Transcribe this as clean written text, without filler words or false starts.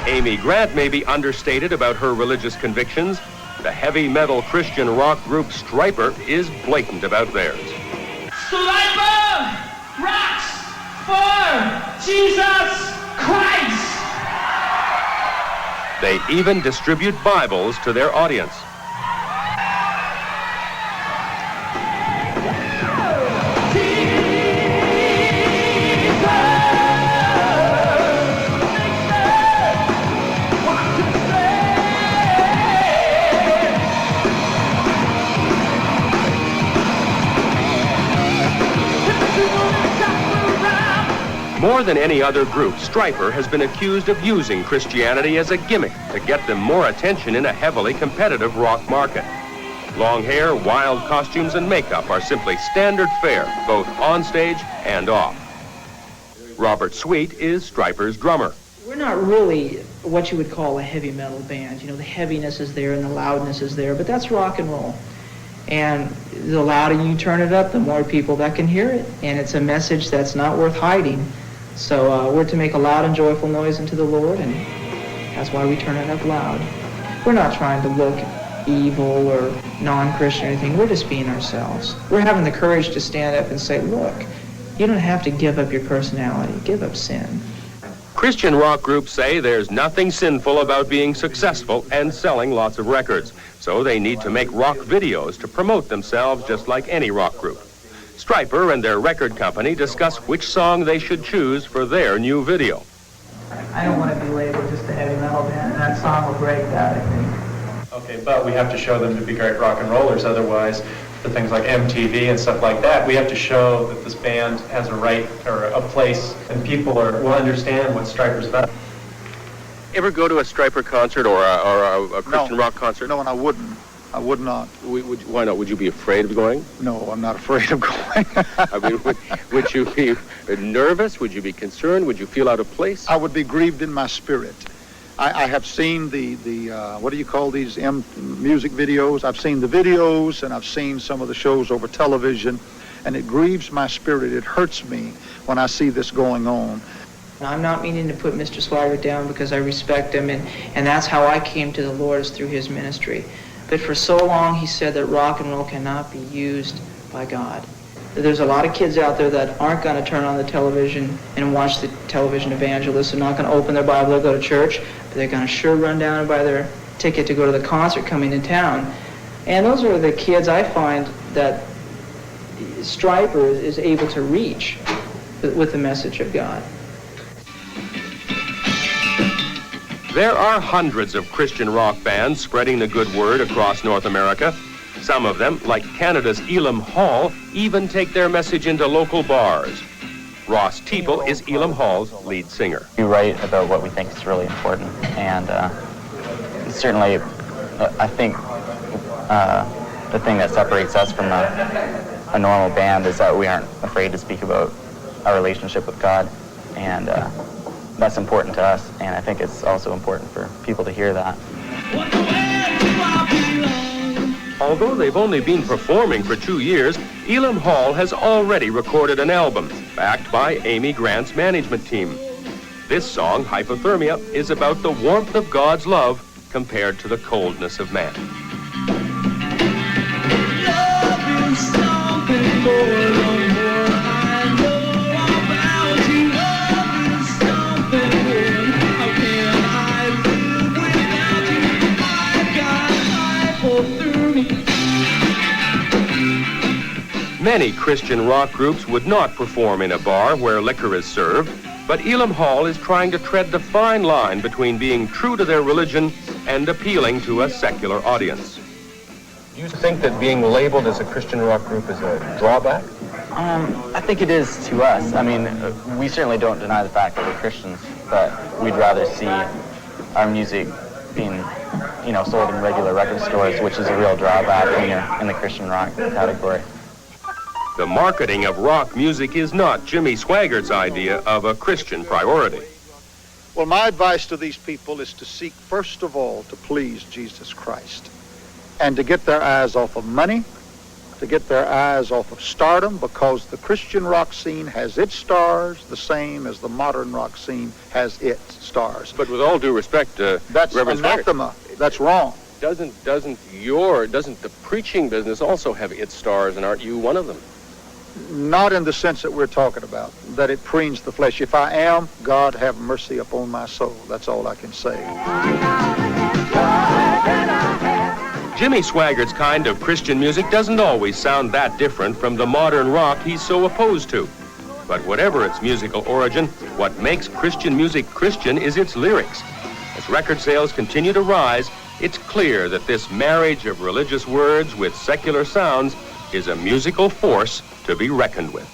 Amy Grant may be understated about her religious convictions. The heavy metal Christian rock group Stryper is blatant about theirs. Stryper rocks for Jesus Christ! They even distribute Bibles to their audience. More than any other group, Stryper has been accused of using Christianity as a gimmick to get them more attention in a heavily competitive rock market. Long hair, wild costumes, and makeup are simply standard fare, both on stage and off. Robert Sweet is Stryper's drummer. We're not really what you would call a heavy metal band. You know, the heaviness is there and the loudness is there, but that's rock and roll. And the louder you turn it up, the more people that can hear it. And it's a message that's not worth hiding. So we're to make a loud and joyful noise unto the Lord, and that's why we turn it up loud. We're not trying to look evil or non-Christian or anything. We're just being ourselves. We're having the courage to stand up and say, look, you don't have to give up your personality. Give up sin. Christian rock groups say there's nothing sinful about being successful and selling lots of records. So they need to make rock videos to promote themselves just like any rock group. Stryper and their record company discuss which song they should choose for their new video. I don't want to be labeled just a heavy metal band. That song will break that, I think. Okay, but we have to show them to be great rock and rollers. Otherwise, for things like MTV and stuff like that, we have to show that this band has a right or a place, and people will understand what Stryper's about. Ever go to a Stryper concert or a Christian rock concert? No, and I wouldn't. I would not. Why not? Would you be afraid of going? No, I'm not afraid of going. I mean, would you be nervous? Would you be concerned? Would you feel out of place? I would be grieved in my spirit. I have seen the what do you call these music videos? I've seen the videos, and I've seen some of the shows over television, and it grieves my spirit. It hurts me when I see this going on. I'm not meaning to put Mr. Swigert down because I respect him, and that's how I came to the Lord, is through his ministry. But for so long, he said that rock and roll cannot be used by God. There's a lot of kids out there that aren't going to turn on the television and watch the television evangelists. They're not going to open their Bible or go to church, but they're going to sure run down and buy their ticket to go to the concert coming to town. And those are the kids I find that Stryper is able to reach with the message of God. There are hundreds of Christian rock bands spreading the good word across North America. Some of them, like Canada's Elam Hall, even take their message into local bars. Ross Teeple is Elam Hall's lead singer. We write about what we think is really important, and certainly I think the thing that separates us from a normal band is that we aren't afraid to speak about our relationship with God, and that's important to us, and I think it's also important for people to hear that. Although they've only been performing for 2 years, Elam Hall has already recorded an album, backed by Amy Grant's management team. This song, Hypothermia, is about the warmth of God's love compared to the coldness of man. Love is something more than more I know about you. Love is something more. How can I live without you? I've got hypothermia. Many Christian rock groups would not perform in a bar where liquor is served, but Elam Hall is trying to tread the fine line between being true to their religion and appealing to a secular audience. Do you think that being labeled as a Christian rock group is a drawback? I think it is to us. I mean, we certainly don't deny the fact that we're Christians, but we'd rather see our music being, sold in regular record stores, which is a real drawback when you're in the Christian rock category. The marketing of rock music is not Jimmy Swiggert's idea of a Christian priority. Well, my advice to these people is to seek first of all to please Jesus Christ, and to get their eyes off of money, to get their eyes off of stardom, because the Christian rock scene has its stars the same as the modern rock scene has its stars. But with all due respect, That's Reverend Swigert, anathema. That's wrong. doesn't the preaching business also have its stars, and aren't you one of them? Not in the sense that we're talking about, that it preens the flesh. If I am, God have mercy upon my soul. That's all I can say. Jimmy Swiggert's kind of Christian music doesn't always sound that different from the modern rock he's so opposed to. But whatever its musical origin, what makes Christian music Christian is its lyrics. As record sales continue to rise, it's clear that this marriage of religious words with secular sounds is a musical force to be reckoned with.